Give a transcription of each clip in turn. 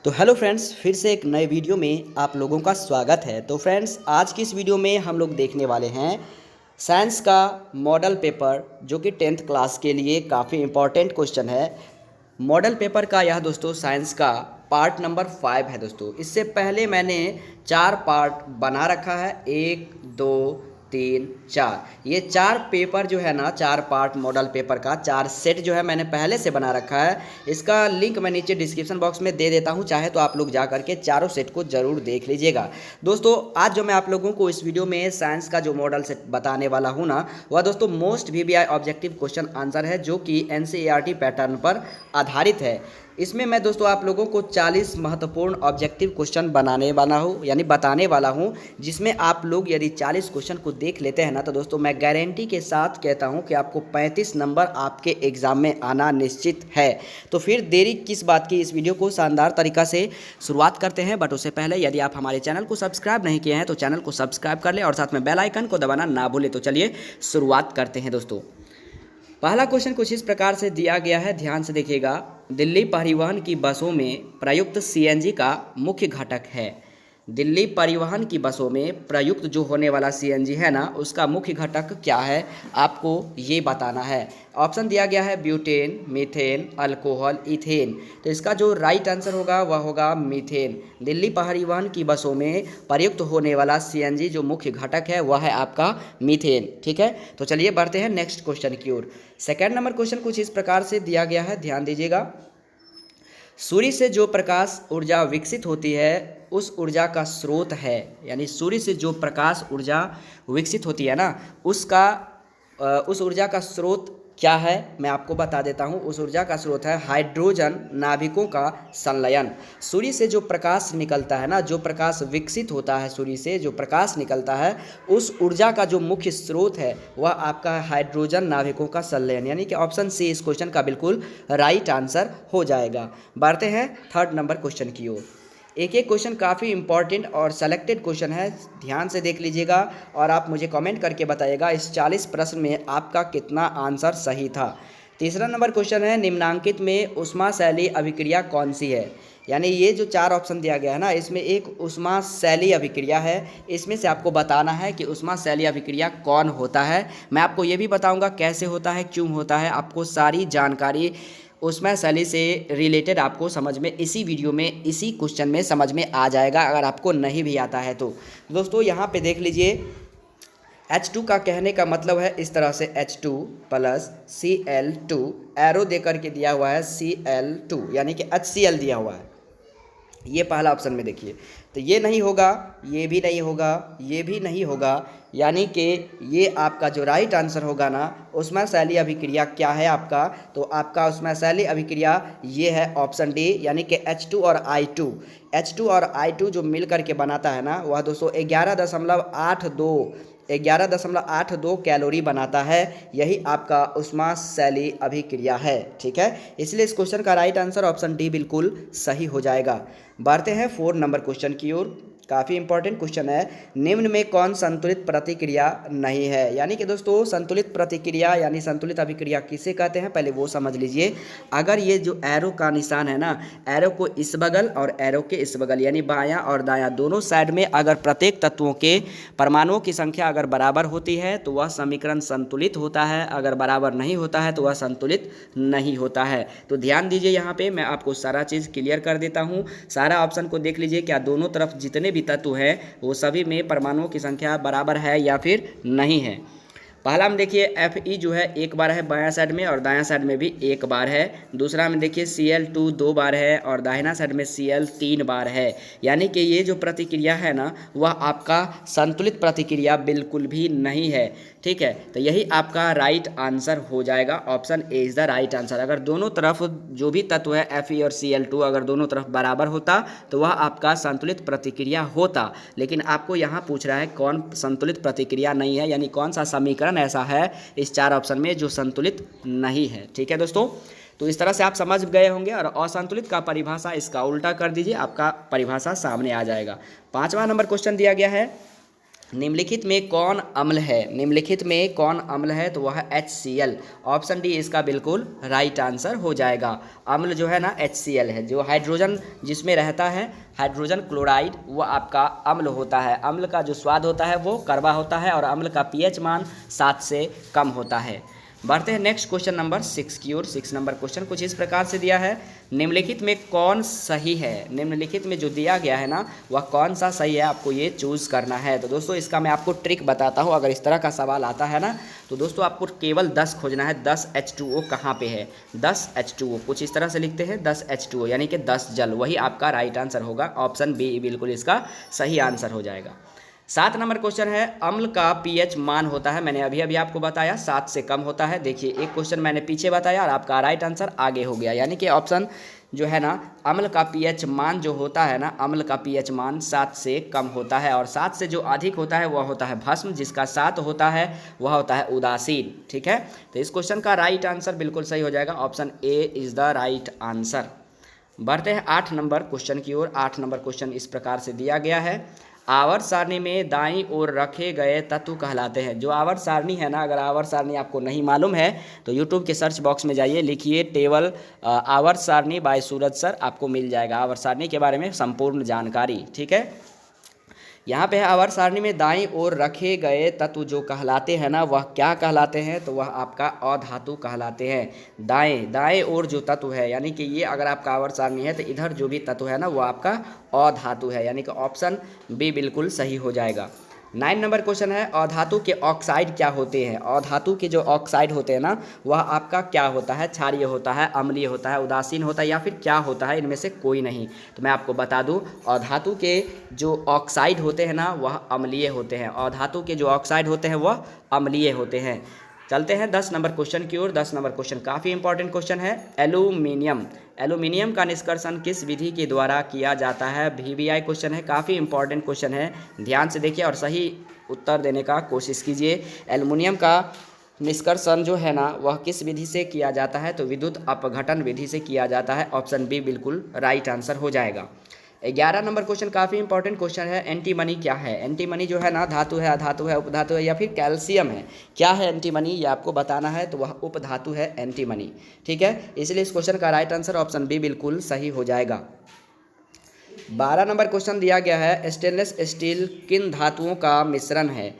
तो hello friends, फिर से एक नए वीडियो में आप लोगों का स्वागत है। तो फ्रेंड्स, आज की इस वीडियो में हम लोग देखने वाले हैं साइंस का मॉडल पेपर, जो कि 10th क्लास के लिए काफ़ी इम्पॉर्टेंट क्वेश्चन है। मॉडल पेपर का यह दोस्तों साइंस का पार्ट नंबर 5 है दोस्तों। इससे पहले मैंने 4 पार्ट बना रखा है, 1 2 3 4। ये 4 पेपर जो है ना, 4 पार्ट मॉडल पेपर का 4 सेट जो है मैंने पहले से बना रखा है। इसका लिंक मैं नीचे डिस्क्रिप्शन बॉक्स में दे देता हूँ, चाहे तो आप लोग जा करके चारों सेट को ज़रूर देख लीजिएगा। दोस्तों, आज जो मैं आप लोगों को इस वीडियो में साइंस का जो मॉडल सेट बताने वाला हूँ ना, वह दोस्तों most VVI objective question answer है, जो कि एनसीईआरटी पैटर्न पर आधारित है। इसमें मैं दोस्तों आप लोगों को 40 महत्वपूर्ण ऑब्जेक्टिव क्वेश्चन बनाने वाला हूँ, यानी बताने वाला हूँ, जिसमें आप लोग यदि 40 क्वेश्चन को देख लेते हैं ना, तो दोस्तों मैं गारंटी के साथ कहता हूँ कि आपको 35 नंबर आपके एग्ज़ाम में आना निश्चित है। तो फिर देरी किस बात की, इस वीडियो को शानदार तरीक़ा से शुरुआत करते हैं। बट उससे पहले यदि आप हमारे चैनल को सब्सक्राइब नहीं किए हैं तो चैनल को सब्सक्राइब कर लें और साथ में बेल आइकन को दबाना ना भूलें। तो चलिए शुरुआत करते हैं दोस्तों। पहला क्वेश्चन कुछ इस प्रकार से दिया गया है, ध्यान से देखिएगा। दिल्ली परिवहन की बसों में प्रयुक्त सीएनजी का मुख्य घटक है। दिल्ली परिवहन की बसों में प्रयुक्त जो होने वाला सीएनजी है ना, उसका मुख्य घटक क्या है, आपको ये बताना है। ऑप्शन दिया गया है ब्यूटेन, मीथेन, अल्कोहल, इथेन। तो इसका जो राइट आंसर होगा वह होगा मीथेन। दिल्ली परिवहन की बसों में प्रयुक्त होने वाला सीएनजी जो मुख्य घटक है वह है आपका मीथेन। ठीक है, तो चलिए बढ़ते हैं नेक्स्ट क्वेश्चन की ओर। सेकेंड नंबर क्वेश्चन कुछ इस प्रकार से दिया गया है, ध्यान दीजिएगा। सूर्य से जो प्रकाश ऊर्जा विकसित होती है उस ऊर्जा का स्रोत है, यानी सूर्य से जो प्रकाश ऊर्जा विकसित होती है ना, उस ऊर्जा का स्रोत क्या है, मैं आपको बता देता हूँ। उस ऊर्जा का स्रोत है हाइड्रोजन नाभिकों का संलयन। सूर्य से जो प्रकाश निकलता है ना, जो प्रकाश विकसित होता है, सूर्य से जो प्रकाश निकलता है, उस ऊर्जा का जो मुख्य स्रोत है वह आपका हाइड्रोजन नाभिकों का संलयन, यानी कि ऑप्शन सी इस क्वेश्चन का बिल्कुल राइट आंसर हो जाएगा। बढ़ते हैं थर्ड नंबर क्वेश्चन की ओर। एक एक क्वेश्चन काफ़ी इंपॉर्टेंट और सेलेक्टेड क्वेश्चन है, ध्यान से देख लीजिएगा और आप मुझे कमेंट करके बताइएगा इस 40 प्रश्न में आपका कितना आंसर सही था। तीसरा नंबर क्वेश्चन है, निम्नांकित में ऊष्मा शैली अभिक्रिया कौन सी है। यानी ये जो 4 ऑप्शन दिया गया है ना, इसमें एक ऊष्मा शैली अभिक्रिया है। इसमें से आपको बताना है कि ऊष्मा शैली अभिक्रिया कौन होता है। मैं आपको ये भी बताऊंगा कैसे होता है, क्यों होता है। आपको सारी जानकारी उसमें शैली से रिलेटेड आपको समझ में इसी वीडियो में, इसी क्वेश्चन में समझ में आ जाएगा, अगर आपको नहीं भी आता है तो। दोस्तों यहाँ पे देख लीजिए, H2 का कहने का मतलब है इस तरह से H2 प्लस Cl2, एरो दे करके दिया हुआ है Cl2, यानी कि HCl दिया हुआ है। ये पहला ऑप्शन में देखिए, तो ये नहीं होगा, ये भी नहीं होगा, ये भी नहीं होगा, यानी कि ये आपका जो राइट आंसर होगा ना, उसमें शैली अभिक्रिया क्या है आपका, तो आपका उसमें शैली अभिक्रिया ये है ऑप्शन डी, यानी कि H2 और I2। H2 और I2 जो मिल करके बनाता है ना, वह दोस्तों 11.82 कैलोरी बनाता है। यही आपका ऊष्मा शैली अभिक्रिया है। ठीक है, इसलिए इस क्वेश्चन का राइट आंसर ऑप्शन डी बिल्कुल सही हो जाएगा। बढ़ते हैं 4 नंबर क्वेश्चन की ओर। काफ़ी इंपॉर्टेंट क्वेश्चन है, निम्न में कौन संतुलित प्रतिक्रिया नहीं है। यानी कि दोस्तों संतुलित प्रतिक्रिया यानी संतुलित अभिक्रिया किसे कहते हैं, पहले वो समझ लीजिए। अगर ये जो एरो का निशान है ना, एरो को इस बगल और एरो के इस बगल, यानी बायां और दायां दोनों साइड में अगर प्रत्येक तत्वों के परमाणुओं की संख्या अगर बराबर होती है तो वह समीकरण संतुलित होता है। अगर बराबर नहीं होता है तो वह संतुलित नहीं होता है। तो ध्यान दीजिए, यहाँ पे मैं आपको सारा चीज़ क्लियर कर देता हूँ। सारा ऑप्शन को देख लीजिए, क्या दोनों तरफ जितने भी तत्व है वो सभी में परमाणुओं की संख्या बराबर है या फिर नहीं है। पहला में देखिए Fe जो है एक बार है बायां साइड में और दायां साइड में भी एक बार है। दूसरा में देखिए Cl2 2 बार है और दाहिना साइड में Cl 3 बार है। यानी कि ये जो प्रतिक्रिया है ना, वह आपका संतुलित प्रतिक्रिया बिल्कुल भी नहीं है। ठीक है, तो यही आपका राइट आंसर हो जाएगा। Option A is the right answer. अगर दोनों तरफ जो भी तत्व है Fe और Cl2 अगर दोनों तरफ बराबर होता तो वह आपका संतुलित प्रतिक्रिया होता। लेकिन आपको यहाँ पूछ रहा है कौन संतुलित प्रतिक्रिया नहीं है, यानी कौन सा समीकरण ऐसा है इस 4 ऑप्शन में जो संतुलित नहीं है। ठीक है दोस्तों, तो इस तरह से आप समझ गए होंगे। और असंतुलित का परिभाषा इसका उल्टा कर दीजिए, आपका परिभाषा सामने आ जाएगा। 5वां नंबर क्वेश्चन दिया गया है, निम्नलिखित में कौन अम्ल है? निम्नलिखित में कौन अम्ल है? तो वह HCl। ऑप्शन डी इसका बिल्कुल राइट आंसर हो जाएगा। अम्ल जो है ना HCl है। जो हाइड्रोजन जिसमें रहता है हाइड्रोजन क्लोराइड, वो आपका अम्ल होता है। अम्ल का जो स्वाद होता है वो कड़वा होता है और अम्ल का pH मान 7 से कम होता है। बढ़ते हैं नेक्स्ट क्वेश्चन नंबर 6 की ओर। 6 नंबर क्वेश्चन कुछ इस प्रकार से दिया है, निम्नलिखित में कौन सही है? निम्नलिखित में जो दिया गया है ना वह कौन सा सही है, आपको ये चूज़ करना है। तो दोस्तों इसका मैं आपको ट्रिक बताता हूँ। अगर इस तरह का सवाल आता है ना तो दोस्तों आपको केवल 10 खोजना है। 10 H2O कहाँ पे है? 10 H2O कुछ इस तरह से लिखते हैं, 10 H2O यानी कि 10 जल, वही आपका राइट आंसर होगा। ऑप्शन बी बिल्कुल इसका सही आंसर हो जाएगा। 7 नंबर क्वेश्चन है, अम्ल का pH मान होता है, मैंने अभी अभी आपको बताया 7 से कम होता है। देखिए एक क्वेश्चन मैंने पीछे बताया और आपका राइट आंसर आगे हो गया, यानी कि ऑप्शन जो है ना अम्ल का pH मान जो होता है ना, अम्ल का pH मान 7 से कम होता है और 7 से जो अधिक होता है वह होता है भस्म, जिसका 7 होता है वह होता है उदासीन। ठीक है, तो इस क्वेश्चन का राइट आंसर बिल्कुल सही हो जाएगा। Option A is the right answer. बढ़ते हैं 8 नंबर क्वेश्चन की ओर। 8 नंबर क्वेश्चन इस प्रकार से दिया गया है, आवर्त सारणी में दाईं ओर रखे गए तत्व कहलाते हैं। जो आवर्त सारणी है ना, अगर आवर्त सारणी आपको नहीं मालूम है तो यूट्यूब के सर्च बॉक्स में जाइए, लिखिए टेबल आवर्त सारणी बाय सूरज सर, आपको मिल जाएगा आवर्त सारणी के बारे में संपूर्ण जानकारी। ठीक है, यहाँ पे है आवर्त सारणी में दाईं ओर रखे गए तत्व जो कहलाते हैं ना, वह क्या कहलाते हैं? तो वह आपका अधातु कहलाते हैं। दाएं ओर जो तत्व है, यानी कि ये अगर आपका आवर्त सारणी है तो इधर जो भी तत्व है ना वो आपका अधातु है, यानी कि ऑप्शन बी बिल्कुल सही हो जाएगा। 9 नंबर क्वेश्चन है, अधातु के ऑक्साइड क्या होते हैं? अधातु के जो ऑक्साइड होते हैं ना वह आपका क्या होता है? क्षारीय होता है, अम्लीय होता है, उदासीन होता है या फिर क्या होता है? इनमें से कोई नहीं। तो मैं आपको बता दूं, अधातु के जो ऑक्साइड होते हैं ना वह अम्लीय होते हैं। अधातु के जो ऑक्साइड होते हैं वह अम्लीय होते हैं। चलते हैं 10 नंबर क्वेश्चन की ओर। 10 नंबर क्वेश्चन काफ़ी इंपॉर्टेंट क्वेश्चन है, एल्यूमिनियम का निष्कर्षण किस विधि के द्वारा किया जाता है? VVI क्वेश्चन है, काफ़ी इंपॉर्टेंट क्वेश्चन है, ध्यान से देखिए और सही उत्तर देने का कोशिश कीजिए। एल्युमिनियम का निष्कर्षण जो है ना वह किस विधि से किया जाता है? तो विद्युत अपघटन विधि से किया जाता है। ऑप्शन बी बिल्कुल राइट आंसर हो जाएगा। 11 नंबर क्वेश्चन काफ़ी इंपॉर्टेंट क्वेश्चन है, एंटीमनी क्या है? एंटीमनी जो है ना धातु है, अधातु है, उपधातु है या फिर कैल्शियम है? क्या है एंटीमनी, ये आपको बताना है। तो वह उपधातु है एंटीमनी। ठीक है, इसलिए इस क्वेश्चन का राइट आंसर ऑप्शन बी बिल्कुल सही हो जाएगा। 12 नंबर क्वेश्चन दिया गया है, स्टेनलेस स्टील किन धातुओं का मिश्रण है?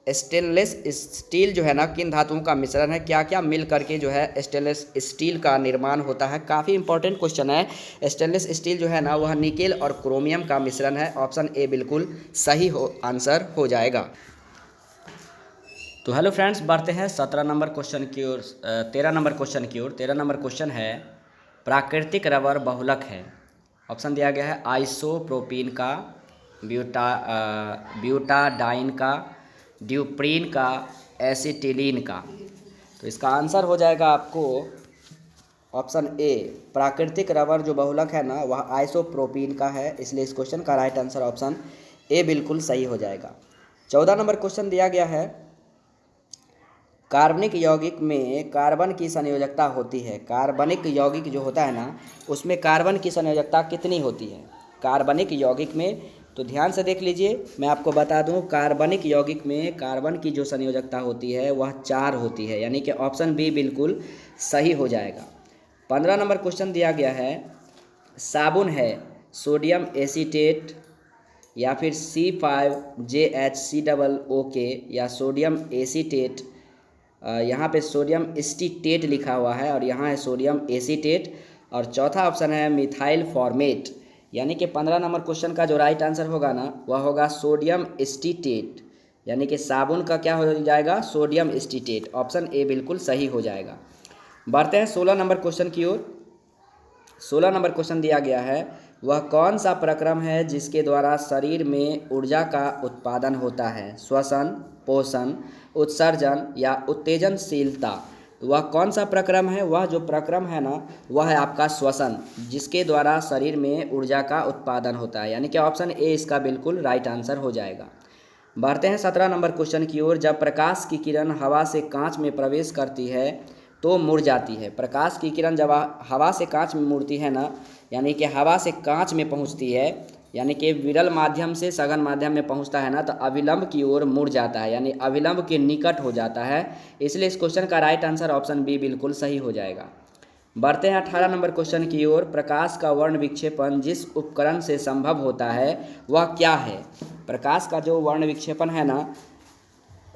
स्टेनलेस स्टील जो है ना किन धातुओं का मिश्रण है? क्या क्या मिल करके जो है स्टेनलेस स्टील का निर्माण होता है? काफ़ी इंपॉर्टेंट क्वेश्चन है। स्टेनलेस स्टील जो है ना वह निकेल और क्रोमियम का मिश्रण है। ऑप्शन ए बिल्कुल सही आंसर हो जाएगा। तो हेलो फ्रेंड्स, बढ़ते हैं 17 नंबर क्वेश्चन की ओर, 13 नंबर क्वेश्चन की ओर। 13 नंबर क्वेश्चन है, प्राकृतिक रबर बहुलक है। ऑप्शन दिया गया है आइसोप्रोपीन का, ब्यूटाडाइन का, ड्यूप्रीन का, एसिटिलीन का। तो इसका आंसर हो जाएगा आपको ऑप्शन ए, प्राकृतिक रबर जो बहुलक है ना वह आइसोप्रोपीन का है, इसलिए इस क्वेश्चन का राइट आंसर ऑप्शन ए बिल्कुल सही हो जाएगा। 14 नंबर क्वेश्चन दिया गया है, कार्बनिक यौगिक में कार्बन की संयोजकता होती है। कार्बनिक यौगिक जो होता है ना उसमें कार्बन की संयोजकता कितनी होती है? कार्बनिक यौगिक में, तो ध्यान से देख लीजिए, मैं आपको बता दूं, कार्बनिक यौगिक में कार्बन की जो संयोजकता होती है वह 4 होती है, यानी कि ऑप्शन बी बिल्कुल सही हो जाएगा। 15 नंबर क्वेश्चन दिया गया है, साबुन है सोडियम एसीटेट या फिर C5JHCOO या सोडियम एसीटेट, यहाँ पे सोडियम एसीटेट लिखा हुआ है और यहाँ है सोडियम एसीटेट, और चौथा ऑप्शन है मिथाइल फॉर्मेट, यानी कि 15 नंबर क्वेश्चन का जो राइट आंसर होगा ना वह होगा सोडियम एसीटेट, यानी कि साबुन का क्या हो जाएगा? Sodium acetate. ऑप्शन ए बिल्कुल सही हो जाएगा। बढ़ते हैं 16 नंबर क्वेश्चन की ओर। 16 नंबर क्वेश्चन दिया गया है, वह कौन सा प्रक्रम है जिसके द्वारा शरीर में ऊर्जा का उत्पादन होता है? श्वसन, पोषण, उत्सर्जन या उत्तेजनशीलता। वह कौन सा प्रक्रम है? वह जो प्रक्रम है ना वह है आपका श्वसन, जिसके द्वारा शरीर में ऊर्जा का उत्पादन होता है, यानी कि ऑप्शन ए इसका बिल्कुल राइट आंसर हो जाएगा। बढ़ते हैं 17 नंबर क्वेश्चन की ओर। जब प्रकाश की किरण हवा से कांच में प्रवेश करती है तो मुड़ जाती है। प्रकाश की किरण जब हवा से कांच में मुड़ती है ना, यानी कि हवा से कांच में पहुंचती है यानी कि विरल माध्यम से सघन माध्यम में पहुंचता है ना, तो अविलंब की ओर मुड़ जाता है, यानी अविलंब के निकट हो जाता है। इसलिए इस क्वेश्चन का राइट आंसर ऑप्शन बी बिल्कुल सही हो जाएगा। बढ़ते हैं 18 नंबर क्वेश्चन की ओर। प्रकाश का वर्ण विक्षेपण जिस उपकरण से संभव होता है वह क्या है? प्रकाश का जो वर्ण विक्षेपण है ना,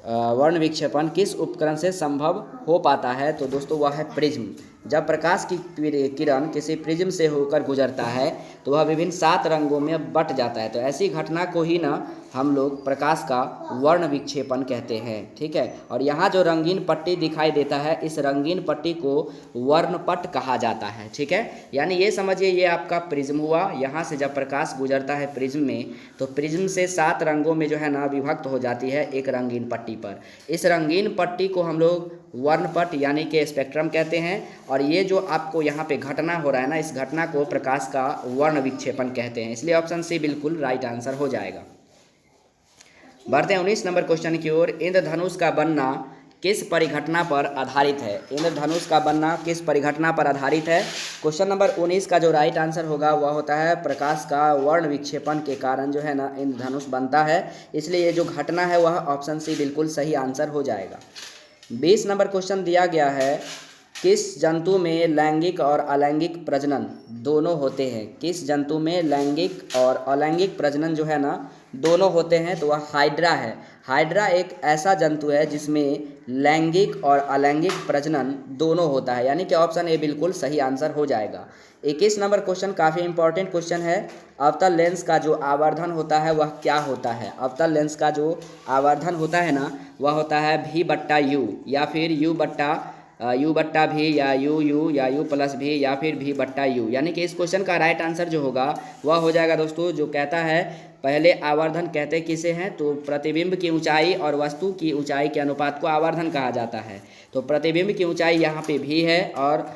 वर्ण विक्षेपण किस उपकरण से संभव हो पाता है? तो दोस्तों वह है प्रिज्म। जब प्रकाश की किरण किसी प्रिज्म से होकर गुजरता है तो वह विभिन्न 7 रंगों में बट जाता है। तो ऐसी घटना को ही ना हम लोग प्रकाश का वर्ण विक्षेपण कहते हैं, ठीक है। और यहाँ जो रंगीन पट्टी दिखाई देता है, इस रंगीन पट्टी को वर्णपट कहा जाता है, ठीक है। यानी ये समझिए ये आपका प्रिज्म हुआ। यहाँ से जब प्रकाश गुजरता है प्रिज्म में, तो प्रिज्म से 7 रंगों में जो है ना विभक्त हो जाती है एक रंगीन पट्टी पर। इस रंगीन पट्टी को हम लोग वर्णपट यानी कि स्पेक्ट्रम कहते हैं। और ये जो आपको यहाँ पे घटना हो रहा है ना, इस घटना को प्रकाश का वर्ण विक्षेपण कहते हैं। इसलिए ऑप्शन सी बिल्कुल राइट आंसर हो जाएगा। बढ़ते हैं 19 नंबर क्वेश्चन की ओर। इंद्रधनुष का बनना किस परिघटना पर आधारित है? इंद्रधनुष का बनना किस परिघटना पर आधारित है? क्वेश्चन नंबर 19 का जो राइट आंसर होगा वह होता है प्रकाश का वर्ण विक्षेपण के कारण जो है ना इंद्रधनुष बनता है। इसलिए ये जो घटना है वह ऑप्शन सी बिल्कुल सही आंसर हो जाएगा। 20 नंबर क्वेश्चन दिया गया है, किस जंतु में लैंगिक और अलैंगिक प्रजनन दोनों होते हैं? किस जंतु में लैंगिक और अलैंगिक प्रजनन जो है ना दोनों होते हैं? तो वह हाइड्रा है। हाइड्रा एक ऐसा जंतु है जिसमें लैंगिक और अलैंगिक प्रजनन दोनों होता है, यानी कि ऑप्शन ए बिल्कुल सही आंसर हो जाएगा। 21 नंबर क्वेश्चन काफ़ी इंपॉर्टेंट क्वेश्चन है। अवतल लेंस का जो आवर्धन होता है वह क्या होता है? अवतल लेंस का जो आवर्धन होता है ना वह होता है V/U, या फिर U/V, या U या U+V, या फिर V/U। यानी कि इस क्वेश्चन का राइट आंसर जो होगा वह हो जाएगा दोस्तों, जो कहता है पहले आवर्धन कहते किसे हैं? तो प्रतिबिंब की ऊंचाई और वस्तु की ऊंचाई के अनुपात को आवर्धन कहा जाता है। तो प्रतिबिंब की ऊंचाई यहाँ पे V है और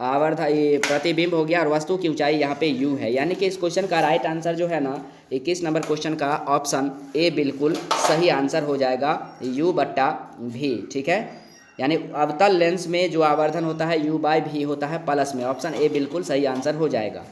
आवर्धन प्रतिबिंब हो गया, और वस्तु की ऊंचाई यहाँ पे U है। यानी कि इस क्वेश्चन का राइट आंसर जो है ना 21 नंबर क्वेश्चन का ऑप्शन ए बिल्कुल सही आंसर हो जाएगा, U/V, ठीक है। यानी अवतल लेंस में जो आवर्धन होता है U/V होता है प्लस में। ऑप्शन ए बिल्कुल सही आंसर हो जाएगा।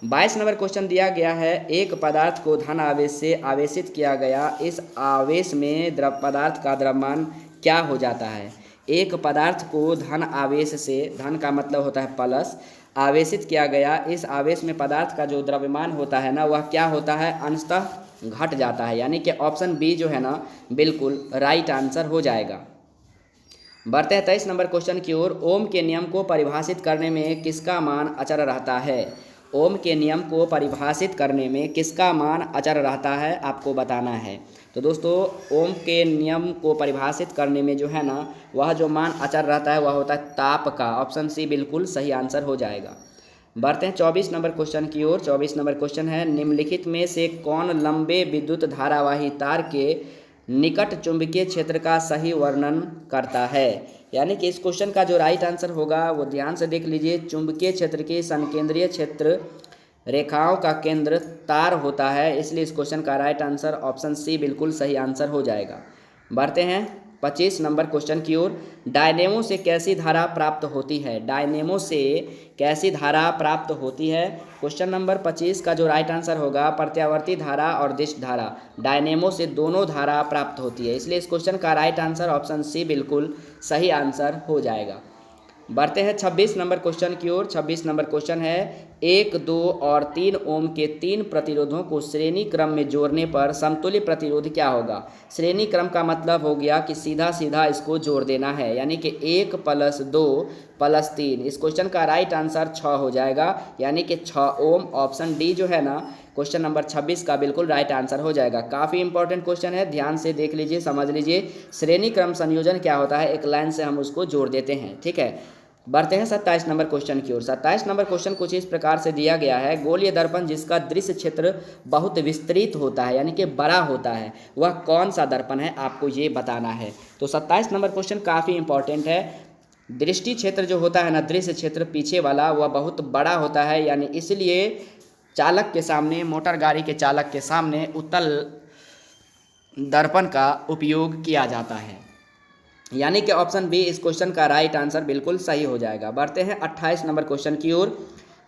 22 नंबर क्वेश्चन दिया गया है, एक पदार्थ को धन आवेश से आवेशित किया गया, इस आवेश में पदार्थ का द्रव्यमान क्या हो जाता है? एक पदार्थ को धन आवेश से, धन का मतलब होता है प्लस, आवेशित किया गया, इस आवेश में पदार्थ का जो द्रव्यमान होता है ना वह क्या होता है? अंशतः घट जाता है। यानी कि ऑप्शन बी जो है ना बिल्कुल राइट आंसर हो जाएगा। बढ़ते हैं 23 नंबर क्वेश्चन की ओर। ओम के नियम को परिभाषित करने में किसका मान अचर रहता है? ओम के नियम को परिभाषित करने में किसका मान अचर रहता है आपको बताना है। तो दोस्तों ओम के नियम को परिभाषित करने में जो है ना वह जो मान अचर रहता है वह होता है ताप का। ऑप्शन सी बिल्कुल सही आंसर हो जाएगा। बढ़ते हैं 24 नंबर क्वेश्चन की ओर। 24 नंबर क्वेश्चन है, निम्नलिखित में से कौन लंबे विद्युत धारावाही तार के निकट चुंबकीय क्षेत्र का सही वर्णन करता है? यानी कि इस क्वेश्चन का जो राइट आंसर होगा वो ध्यान से देख लीजिए। चुंबकीय क्षेत्र के संकेंद्रीय क्षेत्र रेखाओं का केंद्र तार होता है, इसलिए इस क्वेश्चन का राइट आंसर ऑप्शन सी बिल्कुल सही आंसर हो जाएगा। बढ़ते हैं 25 नंबर क्वेश्चन की ओर। डायनेमो से कैसी धारा प्राप्त होती है? डायनेमो से कैसी धारा प्राप्त होती है? क्वेश्चन नंबर 25 का जो राइट आंसर होगा प्रत्यावर्ती धारा और दिश धारा, डायनेमो से दोनों धारा प्राप्त होती है, इसलिए इस क्वेश्चन का राइट आंसर ऑप्शन सी बिल्कुल सही आंसर हो जाएगा। बढ़ते हैं 26 नंबर क्वेश्चन की ओर। 26 नंबर क्वेश्चन है, 1, 2 और 3 ओम के 3 प्रतिरोधों को श्रेणी क्रम में जोड़ने पर समतुल्य प्रतिरोध क्या होगा? श्रेणी क्रम का मतलब हो गया कि सीधा सीधा इसको जोड़ देना है, यानी कि 1 + 2 + 3। इस क्वेश्चन का राइट आंसर 6 हो जाएगा, यानी कि 6 ओम। ऑप्शन डी जो है ना क्वेश्चन नंबर 26 का बिल्कुल राइट आंसर हो जाएगा। काफ़ी इंपॉर्टेंट क्वेश्चन है, ध्यान से देख लीजिए, समझ लीजिए। श्रेणी क्रम संयोजन क्या होता है, एक लाइन से हम उसको जोड़ देते हैं, ठीक है। बढ़ते हैं 27 नंबर क्वेश्चन की ओर। 27 नंबर क्वेश्चन कुछ इस प्रकार से दिया गया है, गोलीय दर्पण जिसका दृश्य क्षेत्र बहुत विस्तृत होता है, यानी कि बड़ा होता है, वह कौन सा दर्पण है आपको ये बताना है। तो 27 नंबर क्वेश्चन काफ़ी इंपॉर्टेंट है। दृष्टि क्षेत्र जो होता है ना, दृश्य क्षेत्र पीछे वाला, वह बहुत बड़ा होता है, यानी इसलिए चालक के सामने, मोटर गाड़ी के चालक के सामने उत्तल दर्पण का उपयोग किया जाता है, यानी कि ऑप्शन बी इस क्वेश्चन का राइट आंसर बिल्कुल सही हो जाएगा। बढ़ते हैं 28 नंबर क्वेश्चन की ओर।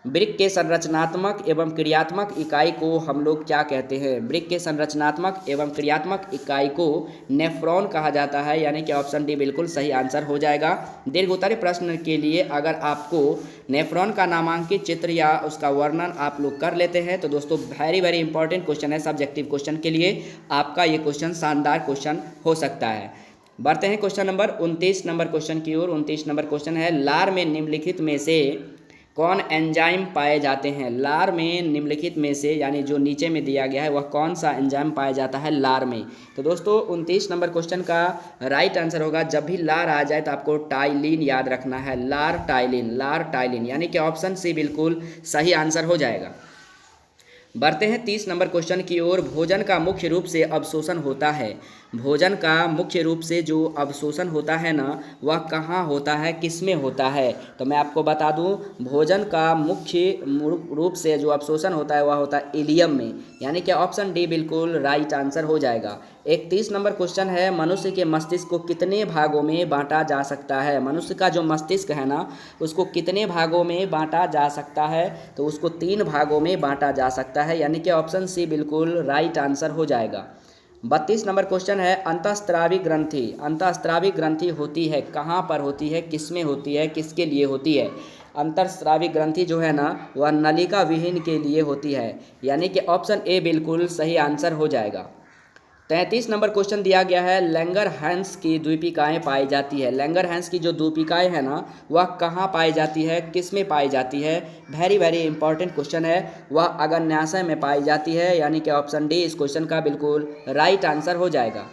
वृक्क के संरचनात्मक एवं क्रियात्मक इकाई को हम लोग क्या कहते हैं? वृक्क के संरचनात्मक एवं क्रियात्मक इकाई को नेफ्रॉन कहा जाता है, यानी कि ऑप्शन डी बिल्कुल सही आंसर हो जाएगा। दीर्घोत्तरीय प्रश्न के लिए अगर आपको नेफ्रॉन का नामांकित चित्र या उसका वर्णन आप लोग कर लेते हैं तो दोस्तों वेरी वेरी इंपॉर्टेंट क्वेश्चन है, सब्जेक्टिव क्वेश्चन के लिए आपका ये क्वेश्चन शानदार क्वेश्चन हो सकता है। बढ़ते हैं क्वेश्चन नंबर 29 नंबर क्वेश्चन की ओर। 29 नंबर क्वेश्चन है, लार में निम्नलिखित में से कौन एंजाइम पाए जाते हैं? लार में निम्नलिखित में से, यानी जो नीचे में दिया गया है, वह कौन सा एंजाइम पाया जाता है लार में? तो दोस्तों 29 नंबर क्वेश्चन का राइट आंसर होगा, जब भी लार आ जाए तो आपको टाइलिन याद रखना है, लार टाइलिन, यानी कि ऑप्शन सी बिल्कुल सही आंसर हो जाएगा। बढ़ते हैं 30 नंबर क्वेश्चन की ओर। भोजन का मुख्य रूप से अवशोषण होता है, भोजन का मुख्य रूप से जो अवशोषण होता है ना, वह कहाँ होता है, किस में होता है? तो मैं आपको बता दूं, भोजन का मुख्य रूप से जो अवशोषण होता है वह होता है इलियम में, यानी कि ऑप्शन डी बिल्कुल राइट आंसर हो जाएगा। 31 नंबर क्वेश्चन है, मनुष्य के मस्तिष्क को कितने भागों में बांटा जा सकता है? मनुष्य का जो मस्तिष्क है ना, उसको कितने भागों में बांटा जा सकता है? तो उसको 3 भागों में बांटा जा सकता है, यानी कि ऑप्शन सी बिल्कुल राइट आंसर हो जाएगा। 32 नंबर क्वेश्चन है, अंतःस्रावी ग्रंथि होती है, कहाँ पर होती है, किस में होती है, किसके लिए होती है? अंतःस्रावी ग्रंथि जो है ना, वह नलिका विहीन के लिए होती है, यानी कि ऑप्शन ए बिल्कुल सही आंसर हो जाएगा। 33 नंबर क्वेश्चन दिया गया है, लैंगरहैंस की द्वीपिकाएँ पाई जाती है, लैंगरहैंस की जो द्वीपिकाएँ हैं ना, वह कहाँ पाई जाती है, किस में पाई जाती है? वेरी वेरी इंपॉर्टेंट क्वेश्चन है, वह अग्न्याशय में पाई जाती है, यानी कि ऑप्शन डी इस क्वेश्चन का बिल्कुल राइट आंसर हो जाएगा।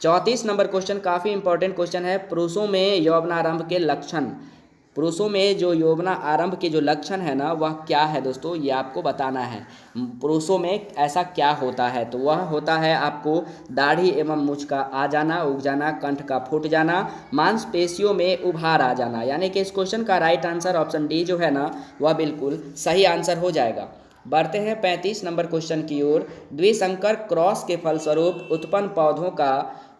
34 नंबर क्वेश्चन काफ़ी इंपॉर्टेंट क्वेश्चन है, पुरुषों में यौवनारंभ के लक्षण, पुरुषों में जो यौवना आरंभ के जो लक्षण है ना, वह क्या है दोस्तों, ये आपको बताना है। पुरुषों में ऐसा क्या होता है? तो वह होता है आपको दाढ़ी एवं मूंछ का आ जाना, उग जाना, कंठ का फूट जाना, मांसपेशियों में उभार आ जाना, यानी कि इस क्वेश्चन का राइट आंसर ऑप्शन डी जो है ना, वह बिल्कुल सही आंसर हो जाएगा। बढ़ते हैं 35 नंबर क्वेश्चन की ओर। द्विसंकर क्रॉस के फलस्वरूप उत्पन्न पौधों का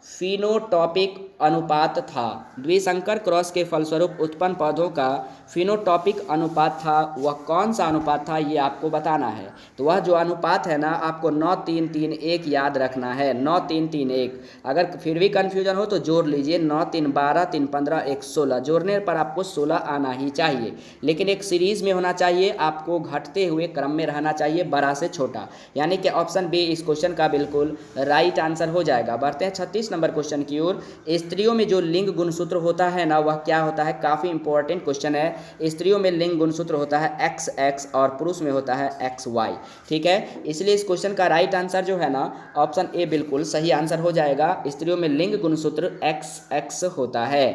फिनोटॉपिक अनुपात था, द्विसंकर क्रॉस के फलस्वरूप उत्पन्न पौधों का फिनोटॉपिक अनुपात था, वह कौन सा अनुपात था, ये आपको बताना है। तो वह जो अनुपात है ना, आपको 9-3-3-1 याद रखना है, 9-3-3-1। अगर फिर भी कन्फ्यूजन हो तो जोड़ लीजिए, 9-3-12, 3-15, 1 16, जोड़ने पर आपको 16 आना ही चाहिए, लेकिन एक सीरीज में होना चाहिए, आपको घटते हुए क्रम में रहना चाहिए, बड़ा से छोटा, यानी कि ऑप्शन बी इस क्वेश्चन का बिल्कुल राइट आंसर हो जाएगा। बढ़ते हैं 36 नंबर क्वेश्चन की ओर। स्त्रियों में जो लिंग गुणसूत्र होता है ना, वह क्या होता है? काफ़ी इंपॉर्टेंट क्वेश्चन है। स्त्रियों में लिंग गुणसूत्र होता है XX और पुरुष में होता है XY, ठीक है। इसलिए इस क्वेश्चन का राइट आंसर जो है ना, ऑप्शन ए बिल्कुल सही आंसर हो जाएगा। स्त्रियों में लिंग गुणसूत्र XX होता है।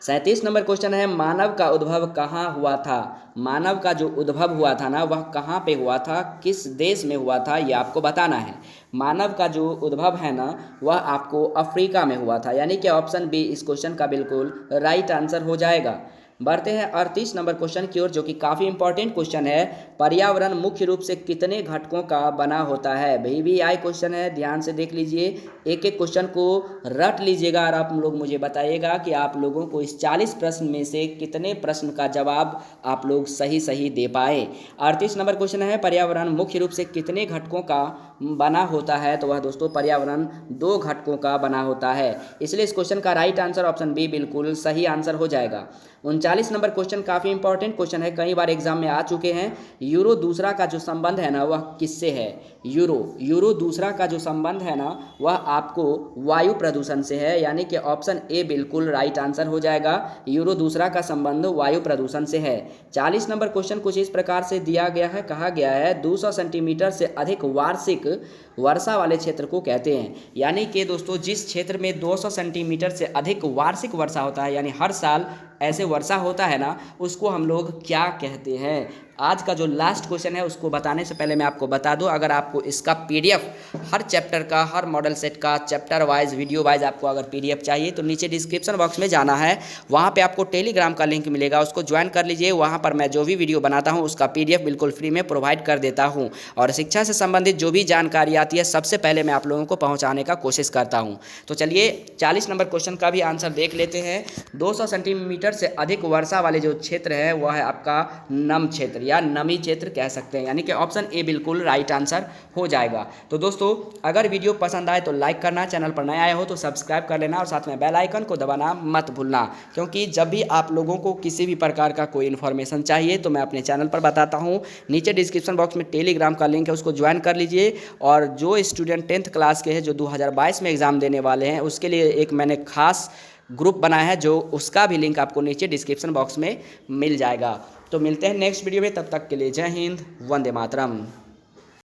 37 नंबर क्वेश्चन है, मानव का उद्भव कहाँ हुआ था? मानव का जो उद्भव हुआ था ना, वह कहाँ पे हुआ था, किस देश में हुआ था, ये आपको बताना है। मानव का जो उद्भव है ना, वह आपको अफ्रीका में हुआ था, यानी कि ऑप्शन बी इस क्वेश्चन का बिल्कुल राइट आंसर हो जाएगा। बढ़ते हैं 38 नंबर क्वेश्चन की ओर, जो कि काफ़ी इंपॉर्टेंट क्वेश्चन है। पर्यावरण मुख्य रूप से कितने घटकों का बना होता है? VVI क्वेश्चन है, ध्यान से देख लीजिए, एक एक क्वेश्चन को रट लीजिएगा और आप लोग मुझे बताइएगा कि आप लोगों को इस 40 प्रश्न में से कितने प्रश्न का जवाब आप लोग सही सही दे पाए। 38 नंबर क्वेश्चन है, पर्यावरण मुख्य रूप से कितने घटकों का बना होता है? तो वह दोस्तों पर्यावरण 2 घटकों का बना होता है, इसलिए इस क्वेश्चन का राइट आंसर ऑप्शन बी बिल्कुल सही आंसर हो जाएगा। 39 नंबर क्वेश्चन काफ़ी इंपॉर्टेंट क्वेश्चन है, कई बार एग्जाम में आ चुके हैं। यूरो दूसरा का जो संबंध है ना, वह किससे है? यूरो दूसरा का जो संबंध है ना, वह आपको वायु प्रदूषण से है, यानी कि ऑप्शन ए बिल्कुल राइट आंसर हो जाएगा। यूरो दूसरा का संबंध वायु प्रदूषण से है। 40 नंबर क्वेश्चन कुछ इस प्रकार से दिया गया है, कहा गया है 200 सेंटीमीटर से अधिक वार्षिक वर्षा वाले क्षेत्र को कहते हैं, यानी कि दोस्तों जिस क्षेत्र में 200 सेंटीमीटर से अधिक वार्षिक वर्षा होता है, यानी हर साल ऐसे वर्षा होता है ना, उसको हम लोग क्या कहते हैं? आज का जो लास्ट क्वेश्चन है उसको बताने से पहले मैं आपको बता दूं, अगर आपको इसका पीडीएफ हर चैप्टर का, हर मॉडल सेट का चैप्टर वाइज, वीडियो वाइज आपको अगर पीडीएफ चाहिए तो नीचे डिस्क्रिप्शन बॉक्स में जाना है, वहाँ पे आपको टेलीग्राम का लिंक मिलेगा, उसको ज्वाइन कर लीजिए। वहाँ पर मैं जो भी वीडियो बनाता हूँ उसका पीडीएफ बिल्कुल फ्री में प्रोवाइड कर देता हूँ और शिक्षा से संबंधित जो भी जानकारी आती है सबसे पहले मैं आप लोगों को पहुँचाने का कोशिश करता हूँ। तो चलिए 40 नंबर क्वेश्चन का भी आंसर देख लेते हैं। 200 सेंटीमीटर से अधिक वर्षा वाले जो क्षेत्र है वह है आपका नम क्षेत्र या नमी क्षेत्र कह सकते हैं, यानी कि ऑप्शन ए बिल्कुल राइट आंसर हो जाएगा। तो दोस्तों अगर वीडियो पसंद आए तो लाइक करना, चैनल पर नए आए हो तो सब्सक्राइब कर लेना और साथ में बेल आइकन को दबाना मत भूलना, क्योंकि जब भी आप लोगों को किसी भी प्रकार का कोई इन्फॉर्मेशन चाहिए तो मैं अपने चैनल पर बताता हूँ। नीचे डिस्क्रिप्शन बॉक्स में टेलीग्राम का लिंक है, उसको ज्वाइन कर लीजिए। और जो स्टूडेंट 10th क्लास के हैं जो 2022 में एग्ज़ाम देने वाले हैं उसके लिए एक मैंने खास ग्रुप बनाया है, जो उसका भी लिंक आपको नीचे डिस्क्रिप्शन बॉक्स में मिल जाएगा। तो मिलते हैं नेक्स्ट वीडियो में, तब तक के लिए जय हिंद, वंदे मातरम।